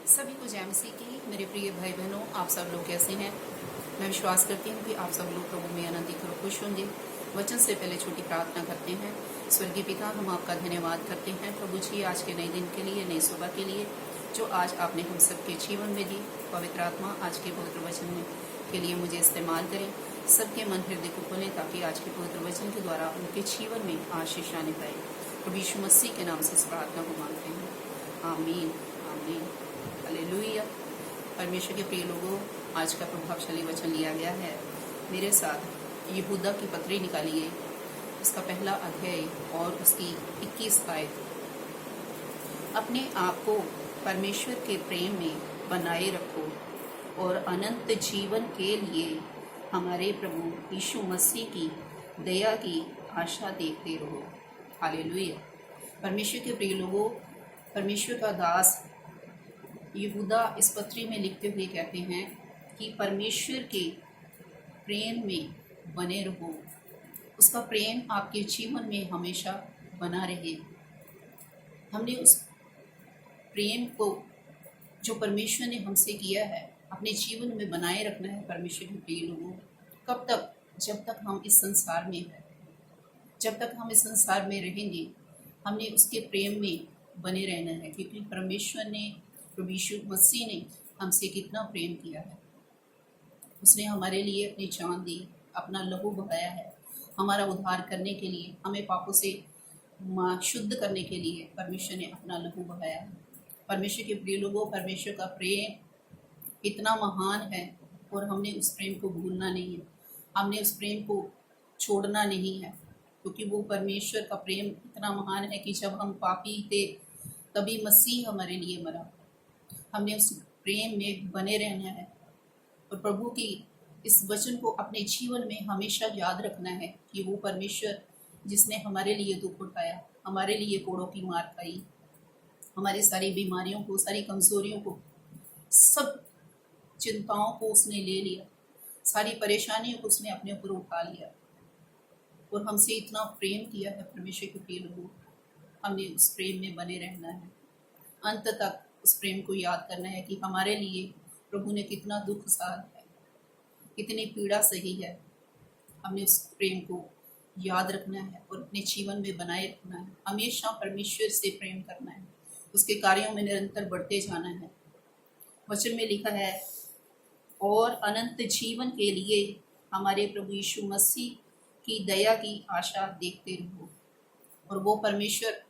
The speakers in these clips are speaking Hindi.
सभी को जय मसीह की। मेरे प्रिय भाई बहनों, आप सब लोग कैसे हैं? मैं विश्वास करती हूँ कि आप सब लोग प्रभु में आनंदित और खुश होंगे। वचन से पहले छोटी प्रार्थना करते हैं। स्वर्गीय पिता, हम आपका धन्यवाद करते हैं प्रभु जी, आज के नए दिन के लिए, नई सुबह के लिए जो आज आपने हम सबके जीवन में दी। पवित्र आत्मा आज के पवित्र वचन में के लिए मुझे इस्तेमाल करें, सबके मन हृदय को खोलें ताकि आज के पवित्र वचन के द्वारा उनके जीवन में आशीष आने पाए। प्रभु यीशु मसीह के नाम से इस प्रार्थना को मांगते हैं, आमीन आमीन हालेलुया। परमेश्वर के प्रिय लोगों, आज का प्रभावशाली वचन लिया गया है। मेरे साथ यहूदा की पत्री निकालिए, उसका पहला अध्याय और उसकी 21 आयत। अपने आप को परमेश्वर के प्रेम में बनाए रखो और अनंत जीवन के लिए हमारे प्रभु यीशु मसीह की दया की आशा देखते रहो। हालेलुया। परमेश्वर के प्रिय लोगों, परमेश्वर का दास यहूदा इस पत्री में लिखते हुए कहते हैं कि परमेश्वर के प्रेम में बने रहो, उसका प्रेम आपके जीवन में हमेशा बना रहे। हमने उस प्रेम को जो परमेश्वर ने हमसे किया है अपने जीवन में बनाए रखना है। परमेश्वर के प्रिय लोगों, कब तक? जब तक हम इस संसार में हैं, जब तक हम इस संसार में रहेंगे हमने उसके प्रेम में बने रहना है, क्योंकि परमेश्वर ने, प्रभु यीशु मसीह ने हमसे कितना प्रेम किया है। उसने हमारे लिए अपनी जान दी, अपना लहू बहाया है हमारा उद्धार करने के लिए, हमें पापों से शुद्ध करने के लिए परमेश्वर ने अपना लहू बहाया है। परमेश्वर के प्रिय लोगों, परमेश्वर का प्रेम इतना महान है और हमने उस प्रेम को भूलना नहीं है, हमने उस प्रेम को छोड़ना नहीं है, क्योंकि वो परमेश्वर का प्रेम इतना महान है कि जब हम पापी थे तभी मसीह हमारे लिए मरा। हमने उस प्रेम में बने रहना है और प्रभु की इस वचन को अपने जीवन में हमेशा याद रखना है कि वो परमेश्वर जिसने हमारे लिए दुख उठाया, हमारे लिए कोड़ों की मार खाई, हमारी सारी बीमारियों को, सारी कमजोरियों को, सब चिंताओं को उसने ले लिया, सारी परेशानियों को उसने अपने ऊपर उठा लिया और हमसे इतना प्रेम किया है। परमेश्वर के प्रिय लोगों, हमने उस प्रेम में बने रहना है, अंत तक उस प्रेम को याद करना है कि हमारे लिए प्रभु ने कितना दुख सहा है, कितनी पीड़ा सही है। हमने उस प्रेम को याद रखना है और अपने जीवन में बनाए रखना है। हमेशा परमेश्वर से प्रेम करना है, उसके कार्यों में निरंतर बढ़ते जाना है। वचन में लिखा है, और अनंत जीवन के लिए हमारे प्रभु यीशु मसीह की दया की आशा देखते रहो। और वो परमेश्वर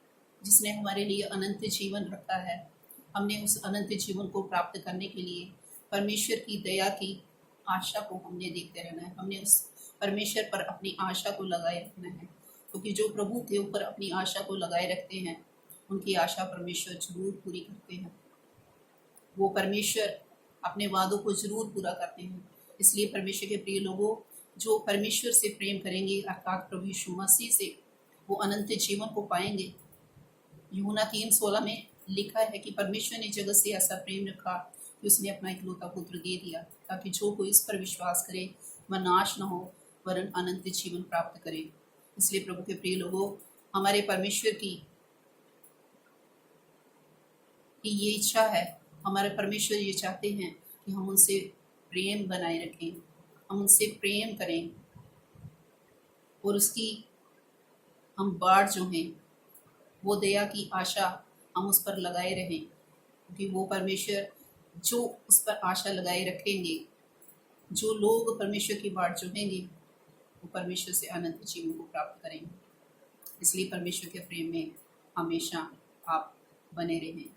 जिसने हमारे लिए अनंत जीवन रखा है, हमने उस अनंत जीवन को प्राप्त करने के लिए परमेश्वर की दया की आशा को हमने देखते रहना है। हमने उस परमेश्वर पर अपनी आशा को लगाए रखना है, क्योंकि जो प्रभु के ऊपर अपनी आशा को लगाए रखते हैं उनकी आशा परमेश्वर जरूर पूरी करते हैं। वो परमेश्वर अपने वादों को जरूर पूरा करते हैं। इसलिए परमेश्वर के प्रिय लोगों, जो परमेश्वर से प्रेम करेंगे अर्थात प्रभु यीशु मसीह से, वो अनंत जीवन को पाएंगे। यूहन्ना 3:16 में लिखा है कि परमेश्वर ने जगत से ऐसा प्रेम रखा कि उसने अपना इकलौता पुत्र दे दिया, ताकि जो कोई इस पर विश्वास करे वह नाश न हो वरन अनंत जीवन प्राप्त करे। इसलिए प्रभु के प्रिय लोगों, हमारे परमेश्वर की ये इच्छा है, हमारे परमेश्वर ये चाहते हैं कि हम उनसे प्रेम बनाए रखें, हम उनसे प्रेम करें और उसकी हम बाढ़ जो हैं वो दया की आशा हम उस पर लगाए रहें, क्योंकि वो परमेश्वर जो उस पर आशा लगाए रखेंगे, जो लोग परमेश्वर की बाढ़ जोहेंगे, वो परमेश्वर से अनंत जीवन को प्राप्त करेंगे। इसलिए परमेश्वर के प्रेम में हमेशा आप बने रहें,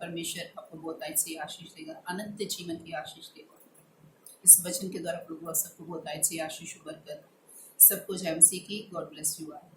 परमेश्वर आपको बहुतायत से आशीष देगा, अनंत जीवन की आशीष देगा। इस वचन के द्वारा प्रभु सबको बहुतायत से आशीष बरकत, सबको जय मसीह की। God bless you all.